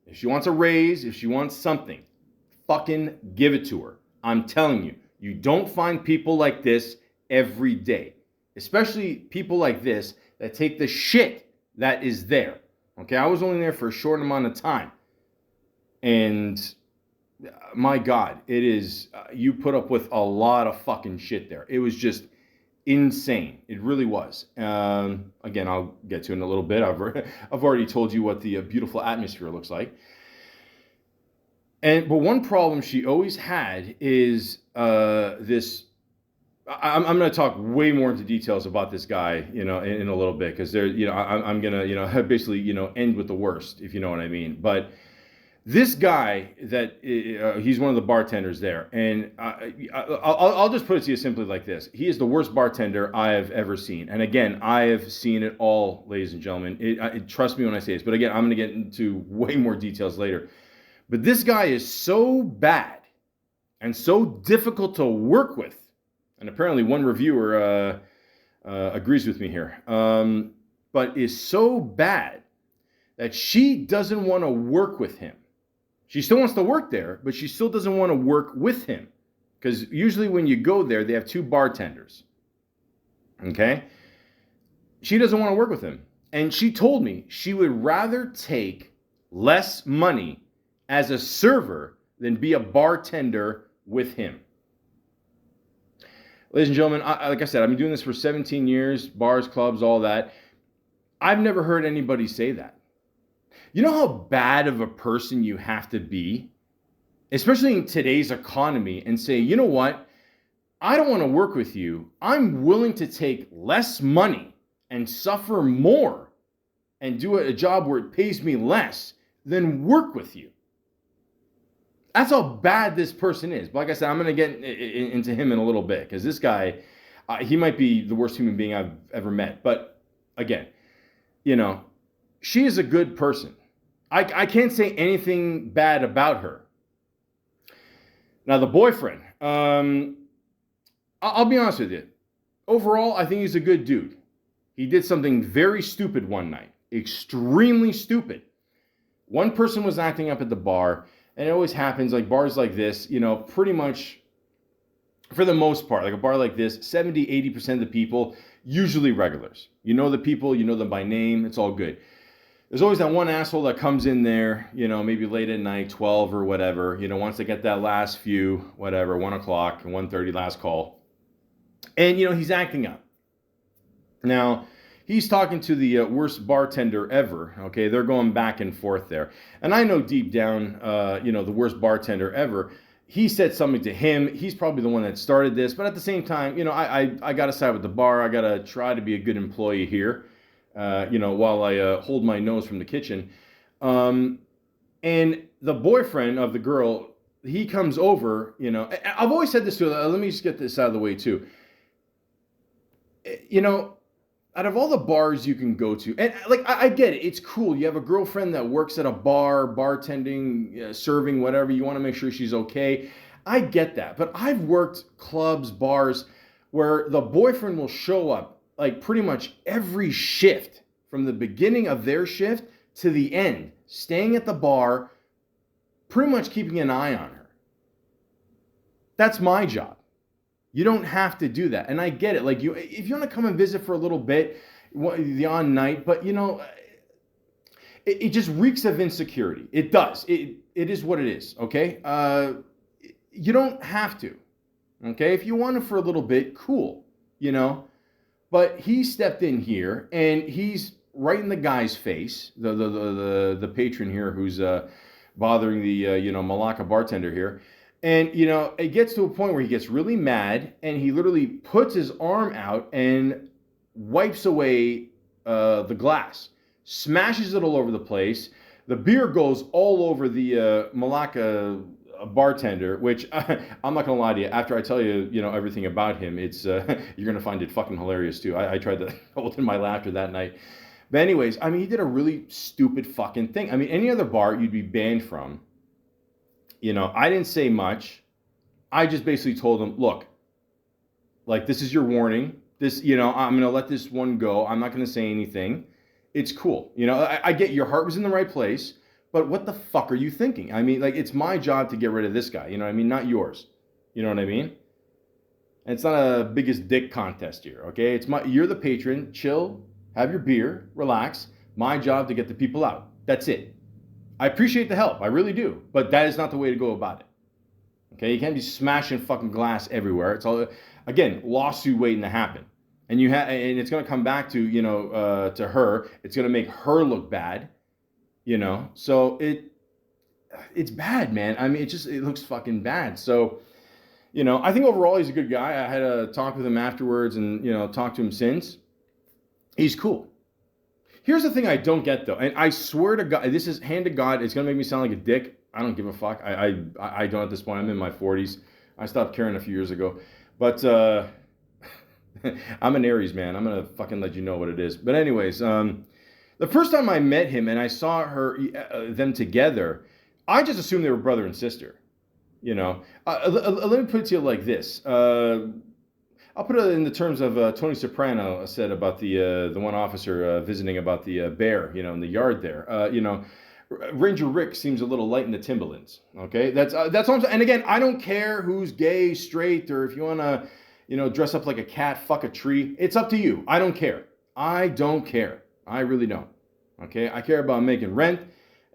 Speaker 1: if she wants a raise, if she wants something, fucking give it to her. I'm telling you, you don't find people like this every day. Especially people like this that take the shit that is there. Okay, I was only there for a short amount of time. And my God, it is, you put up with a lot of fucking shit there. It was just insane. It really was. Again, I'll get to it in a little bit. I've already told you what the beautiful atmosphere looks like. But one problem she always had is this. I'm going to talk way more into details about this guy, in a little bit, because I'm going to, basically, end with the worst, if you know what I mean. But this guy that he's one of the bartenders there, and I'll just put it to you simply like this: he is the worst bartender I have ever seen. And again, I have seen it all, ladies and gentlemen. Trust me when I say this. But again, I'm going to get into way more details later. But this guy is so bad and so difficult to work with. And apparently one reviewer agrees with me here. But is so bad that she doesn't want to work with him. She still wants to work there, but she still doesn't want to work with him. Because usually when you go there, they have two bartenders. Okay? She doesn't want to work with him. And she told me she would rather take less money as a server than be a bartender with him. Ladies and gentlemen, like I said, I've been doing this for 17 years, bars, clubs, all that. I've never heard anybody say that. You know how bad of a person you have to be, especially in today's economy, and say, you know what? I don't want to work with you. I'm willing to take less money and suffer more and do a job where it pays me less than work with you. That's how bad this person is. But like I said, I'm going to get into him in a little bit, because this guy, he might be the worst human being I've ever met. But again, she is a good person. I can't say anything bad about her. Now, the boyfriend, I'll be honest with you. Overall, I think he's a good dude. He did something very stupid one night. Extremely stupid. One person was acting up at the bar. And it always happens, like bars like this, pretty much, for the most part, like a bar like this, 70, 80% of the people, usually regulars. You know the people, you know them by name, it's all good. There's always that one asshole that comes in there, maybe late at night, 12 or whatever, wants to get that last few, whatever, 1 o'clock, 1:30 last call. And, he's acting up. Now, he's talking to the worst bartender ever, okay? They're going back and forth there. And I know deep down, the worst bartender ever, he said something to him. He's probably the one that started this. But at the same time, I got to side with the bar. I got to try to be a good employee here, while I hold my nose from the kitchen. And the boyfriend of the girl, he comes over, I've always said this to her. Let me just get this out of the way too. Out of all the bars you can go to, and I get it, it's cool. You have a girlfriend that works at a bar, bartending, serving, whatever. You want to make sure she's okay. I get that. But I've worked clubs, bars, where the boyfriend will show up like pretty much every shift, from the beginning of their shift to the end, staying at the bar, pretty much keeping an eye on her. That's my job. You don't have to do that. And I get it. Like, if you want to come and visit for a little bit, the on night, but it just reeks of insecurity. It does. It is what it is. Okay. You don't have to. Okay. If you want it for a little bit, cool. You know. But he stepped in here and he's right in the guy's face, the patron here who's bothering the Malaka bartender here. And it gets to a point where he gets really mad and he literally puts his arm out and wipes away the glass, smashes it all over the place. The beer goes all over the Malaka bartender, which I'm not gonna lie to you. After I tell you, everything about him, it's you're gonna find it fucking hilarious too. I tried to hold in my laughter that night. But anyways, I mean, he did a really stupid fucking thing. I mean, any other bar you'd be banned from. I didn't say much. I just basically told him, look, like, this is your warning. This, I'm going to let this one go. I'm not going to say anything. It's cool. I get your heart was in the right place, but what the fuck are you thinking? I mean, like, it's my job to get rid of this guy. You know what I mean? Not yours. You know what I mean? And it's not a biggest dick contest here, okay? You're the patron. Chill, have your beer, relax. My job to get the people out. That's it. I appreciate the help. I really do. But that is not the way to go about it. Okay? You can't be smashing fucking glass everywhere. It's all, again, lawsuit waiting to happen. And and it's going to come back to, to her. It's going to make her look bad. So it's bad, man. I mean, it looks fucking bad. So, I think overall he's a good guy. I had a talk with him afterwards and, talked to him since. He's cool. Here's the thing I don't get though, and I swear to God, this is hand to God, it's gonna make me sound like a dick. I don't give a fuck. I don't at this point. I'm in my 40s. I stopped caring a few years ago. But I'm an Aries, man. I'm gonna fucking let you know what it is. But anyways, the first time I met him and I saw them together, I just assumed they were brother and sister. Let me put it to you like this. I'll put it in the terms of Tony Soprano said about the one officer visiting about the bear, in the yard there. Ranger Rick seems a little light in the Timberlands. Okay, that's all I'm saying. And again, I don't care who's gay, straight, or if you want to, dress up like a cat, fuck a tree. It's up to you. I don't care. I don't care. I really don't. Okay, I care about making rent.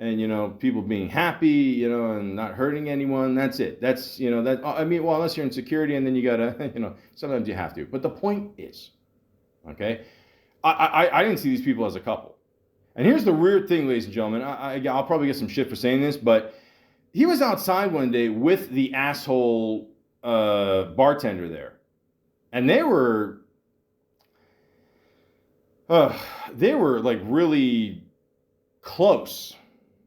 Speaker 1: And, people being happy, and not hurting anyone. That's it. That's, unless you're in security and then you gotta, sometimes you have to. But the point is, okay, I didn't see these people as a couple. And here's the weird thing, ladies and gentlemen. I'll probably get some shit for saying this, but he was outside one day with the asshole bartender there. And they were like really close.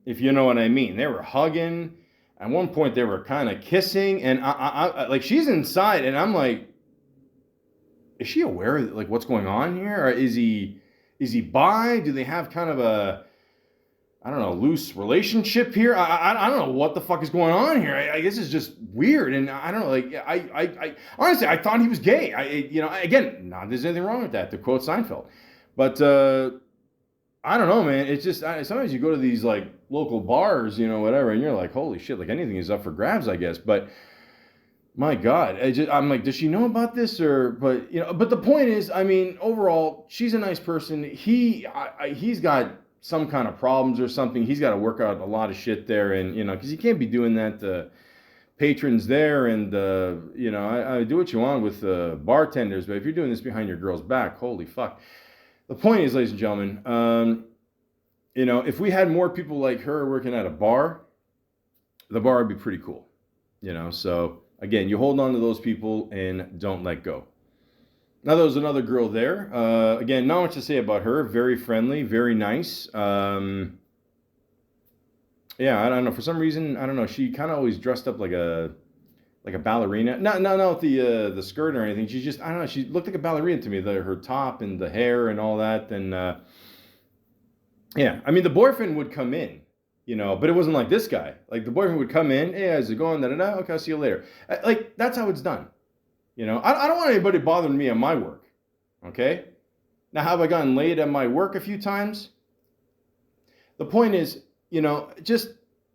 Speaker 1: If you know what I mean. They were hugging. At one point, they were kind of kissing. And I like, she's inside. And I'm like, is she aware of like what's going on here? Or is he bi? Do they have kind of a, I don't know, loose relationship here? I don't know what the fuck is going on here. I guess it's just weird. And I don't know, like, I honestly, I thought he was gay. Again, not there's anything wrong with that, to quote Seinfeld. But, I don't know, man. It's just, sometimes you go to these, like, local bars, whatever, and you're like, holy shit, like, anything is up for grabs, I guess. But, my God, I'm like, does she know about this? But the point is, I mean, overall, she's a nice person. He's got some kind of problems or something. He's got to work out a lot of shit there, and, because you can't be doing that to patrons there, and, I do what you want with bartenders, but if you're doing this behind your girl's back, holy fuck. The point is, ladies and gentlemen, if we had more people like her working at a bar, the bar would be pretty cool, So, again, you hold on to those people and don't let go. Now, there was another girl there. Again, not much to say about her. Very friendly, very nice. Yeah, I don't know. For some reason, I don't know. She kind of always dressed up like a ballerina. Not with the skirt or anything. She's just, I don't know, she looked like a ballerina to me. Her top and the hair and all that. And yeah, I mean, the boyfriend would come in, but it wasn't like this guy. Like, the boyfriend would come in, hey, how's it going? Da-da-da. Okay, I'll see you later. Like, that's how it's done. I don't want anybody bothering me at my work. Okay? Now, have I gotten laid at my work a few times? The point is, just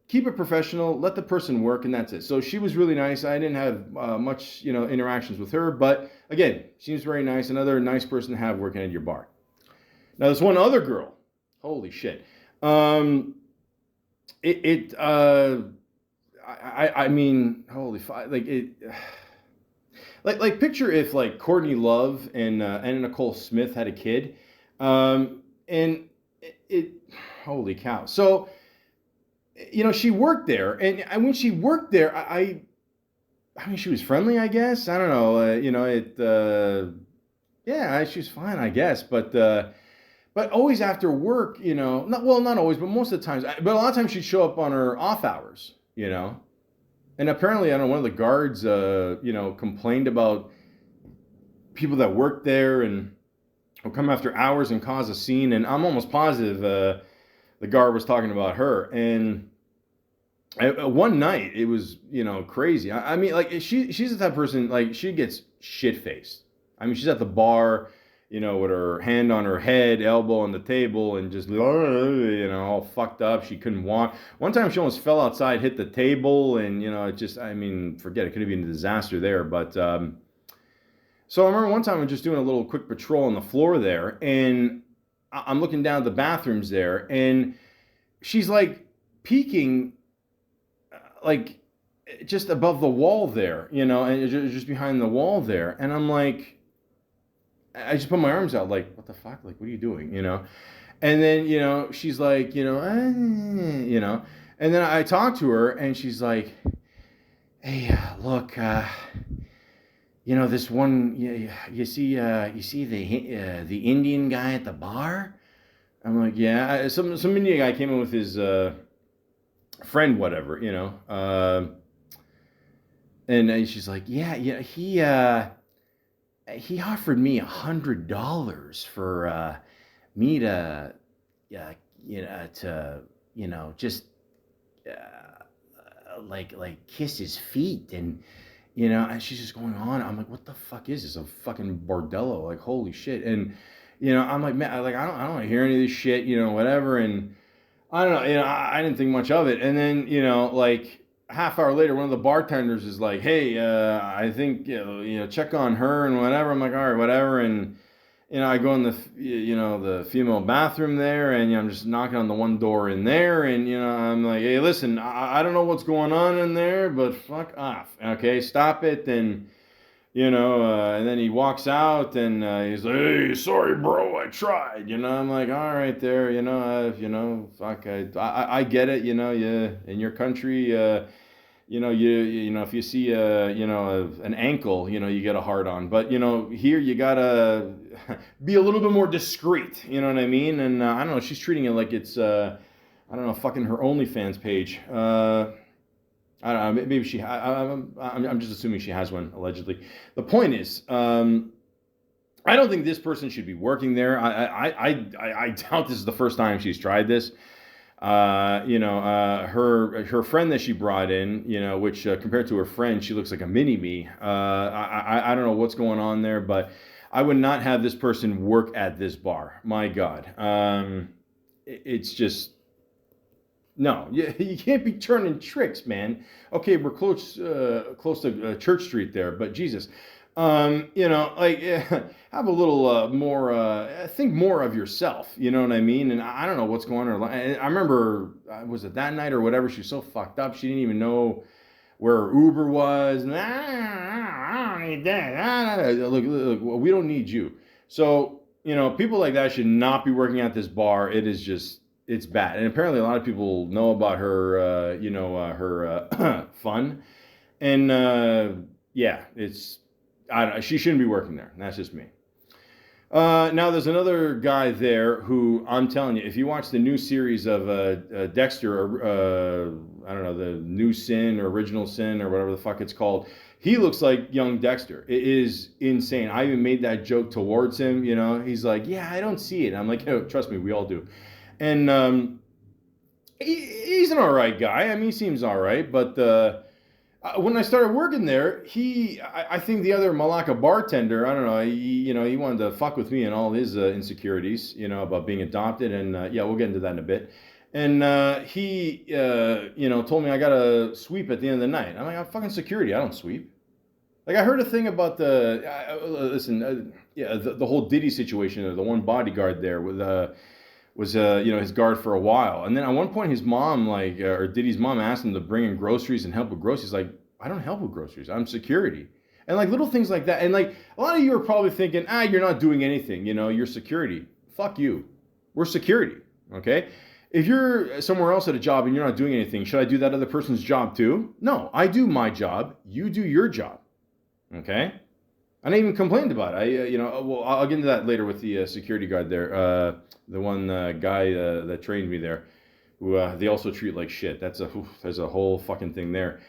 Speaker 1: keep it professional, let the person work, and that's it. So she was really nice. I didn't have much, interactions with her, but again, seems very nice. Another nice person to have working at your bar. Now, there's one other girl. Holy shit. I mean, holy fuck, like it, like picture if like Courtney Love and Anna Nicole Smith had a kid, and it holy cow. So she worked there, and when she worked there, I mean, she was friendly, I guess. I don't know, yeah, she was fine, I guess, but always after work, not always, but most of the times, but a lot of times she'd show up on her off hours, and apparently, I don't know, one of the guards, complained about people that worked there and would come after hours and cause a scene. And I'm almost positive the guard was talking about her. And one night, it was, crazy. I mean, like, she's the type of person, like, she gets shit faced. I mean, she's at the bar, with her hand on her head, elbow on the table, and just, all fucked up. She couldn't walk. One time she almost fell outside, hit the table, and, it just, I mean, forget it. Could have been a disaster there. But, so I remember one time I was just doing a little quick patrol on the floor there, and I'm looking down at the bathrooms there, and she's, like, peeking, like, just above the wall there, and just behind the wall there. And I'm like, I just put my arms out, like, what the fuck? Like, what are you doing? And then, she's like, and then I talk to her, and she's like, hey, look, this one, you see the Indian guy at the bar? I'm like, yeah. Some Indian guy came in with his friend, whatever, and she's like, yeah, he offered me $100 for me to, just like kiss his feet, and and she's just going on. I'm like, what the fuck is this? A fucking bordello? Like, holy shit. And I'm like, man, like I don't want to hear any of this shit, whatever. And I don't know, I didn't think much of it. And then like half hour later, one of the bartenders is like, hey, I think, check on her and whatever. I'm like, all right, whatever. And, I go in the, the female bathroom there, and, I'm just knocking on the one door in there. And, I'm like, hey, listen, I don't know what's going on in there, but fuck off. Okay, stop it. And, and then he walks out, and he's like, hey, sorry, bro, I tried. I'm like, all right there, fuck, I get it, you in your country, if you see an ankle, you get a hard on. But here you gotta be a little bit more discreet. You know what I mean? And I don't know. She's treating it like it's I don't know, fucking her OnlyFans page. I don't know. Maybe she. I'm just assuming she has one, allegedly. The point is, I don't think this person should be working there. I doubt this is the first time she's tried this. Her friend that she brought in, which compared to her friend, she looks like a mini me. I don't know what's going on there, but I would not have this person work at this bar. My God. It's just, no, you can't be turning tricks, man. Okay, we're close to Church Street there, but Jesus. Have a little more, think more of yourself, you know what I mean? And I don't know what's going on. I remember, was it that night or whatever, she was so fucked up, she didn't even know where her Uber was. I don't need that. Look, we don't need you. So, people like that should not be working at this bar. It is just, it's bad. And apparently a lot of people know about her, her fun. And, yeah, it's, she shouldn't be working there. That's just me. Now, there's another guy there who, I'm telling you, if you watch the new series of Dexter, or I don't know, the New Sin or Original Sin or whatever the fuck it's called, he looks like young Dexter. It is insane. I even made that joke towards him. He's like, yeah, I don't see it. I'm like, oh, trust me, we all do. And he's an all right guy. I mean, he seems all right, but when I started working there, I think the other Malaka bartender, I don't know, he wanted to fuck with me and all his insecurities, about being adopted, and yeah, we'll get into that in a bit. And he, told me I got to sweep at the end of the night. I'm like, I'm fucking security, I don't sweep. Like, I heard a thing about the whole Diddy situation, the one bodyguard there with was his guard for a while. And then at one point his mom, or Diddy's mom, asked him to bring in groceries and help with groceries. He's like, I don't help with groceries. I'm security. And like little things like that. And like a lot of you are probably thinking, you're not doing anything. You're security. Fuck you. We're security. Okay. If you're somewhere else at a job and you're not doing anything, should I do that other person's job too? No, I do my job. You do your job. Okay. I didn't even complain about it. I'll get into that later with the security guard there. The one guy that trained me there, who they also treat like shit. There's a whole fucking thing there.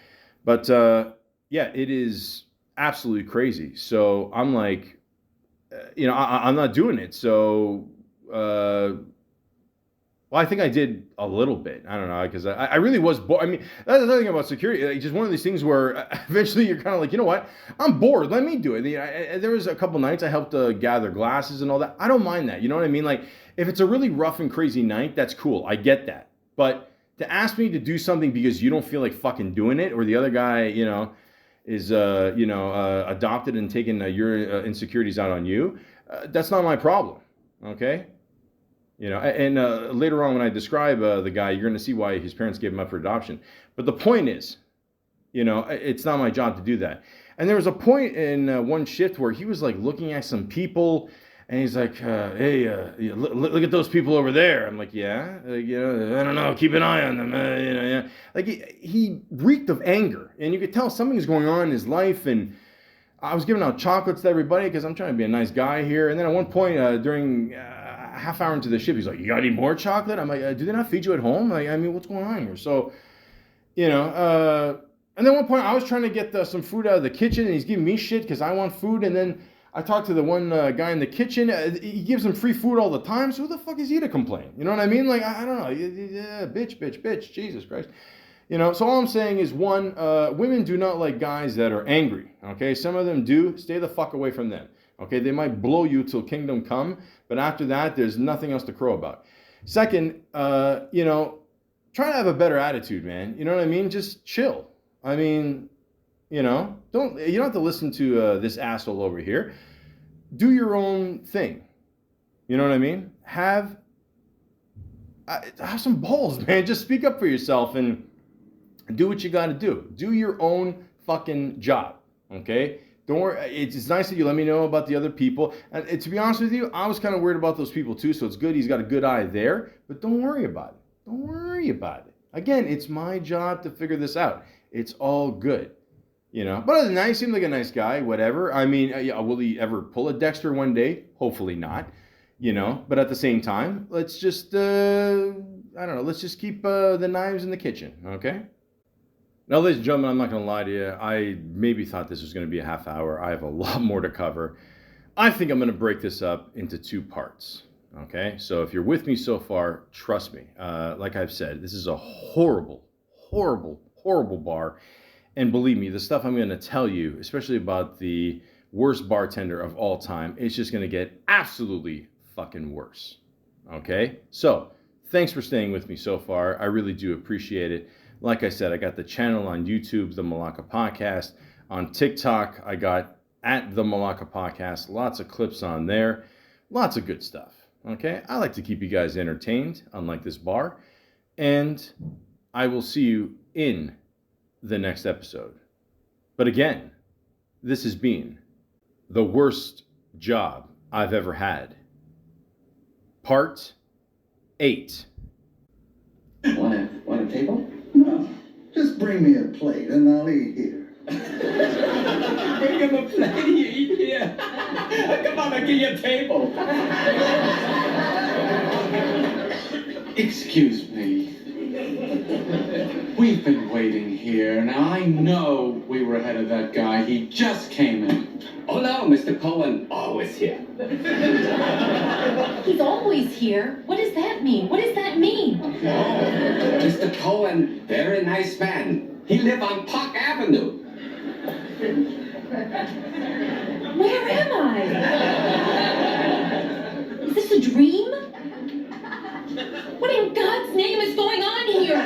Speaker 1: But it is absolutely crazy. So I'm like, I'm not doing it. So, I think I did a little bit. I don't know, because I really was bored. I mean, that's the thing about security. It's just one of these things where eventually you're kind of like, you know what? I'm bored. Let me do it. There was a couple nights I helped gather glasses and all that. I don't mind that. You know what I mean? Like, if it's a really rough and crazy night, that's cool. I get that. But to ask me to do something because you don't feel like fucking doing it, or the other guy, is adopted and taking your insecurities out on you, that's not my problem. Okay. And later on when I describe the guy, you're going to see why his parents gave him up for adoption. But the point is, it's not my job to do that. And there was a point in one shift where he was like looking at some people, and he's like, "Hey, look at those people over there." I'm like, "Yeah, I don't know. Keep an eye on them." Yeah. Like he reeked of anger, and you could tell something's going on in his life. And I was giving out chocolates to everybody because I'm trying to be a nice guy here. And then at one point during a half hour into the shift, he's like, "You got any more chocolate?" I'm like, "Do they not feed you at home? Like, I mean, what's going on here?" So, and then at one point I was trying to get some food out of the kitchen, and he's giving me shit because I want food. And then I talked to the one guy in the kitchen. He gives him free food all the time. So who the fuck is he to complain? You know what I mean? Like, I don't know. Bitch. Jesus Christ. So all I'm saying is, one, women do not like guys that are angry. Okay, some of them do. Stay the fuck away from them. Okay, they might blow you till kingdom come, but after that, there's nothing else to crow about. Second, try to have a better attitude, man. You know what I mean? Just chill. I mean, you don't have to listen to this asshole over here. Do your own thing. You know what I mean? Have some balls, man. Just speak up for yourself and do what you got to do. Do your own fucking job. Okay? Don't worry. It's nice that you let me know about the other people. And to be honest with you, I was kind of worried about those people too. So it's good he's got a good eye there. But don't worry about it. Don't worry about it. Again, it's my job to figure this out. It's all good. But other than that, he seemed like a nice guy, whatever. I mean, will he ever pull a Dexter one day? Hopefully not. But at the same time, let's just, let's just keep the knives in the kitchen, okay? Now, ladies and gentlemen, I'm not going to lie to you. I maybe thought this was going to be a half hour. I have a lot more to cover. I think I'm going to break this up into 2 parts, okay? So if you're with me so far, trust me. Like I've said, this is a horrible, horrible, horrible bar. And believe me, the stuff I'm going to tell you, especially about the worst bartender of all time, it's just going to get absolutely fucking worse. Okay? So, thanks for staying with me so far. I really do appreciate it. Like I said, I got the channel on YouTube, The Malaka Podcast. On TikTok, I got at The Malaka Podcast. Lots of clips on there. Lots of good stuff. Okay? I like to keep you guys entertained, unlike this bar. And I will see you in the next episode. But again, this has been the worst job I've ever had. Part 8.
Speaker 3: Want a table?
Speaker 2: No, just bring me a plate and I'll eat here.
Speaker 3: Bring him a plate, you eat here. Come on, I'll give you a table.
Speaker 4: Excuse me. We've been waiting here. Now, I know we were ahead of that guy. He just came in.
Speaker 3: Oh no, Mr. Cohen, always here.
Speaker 5: He's always here. What does that mean? What does that mean?
Speaker 3: Mr. Cohen, very nice man. He live on Park Avenue.
Speaker 5: Where am I? Is this a dream? What in God's name is going on here?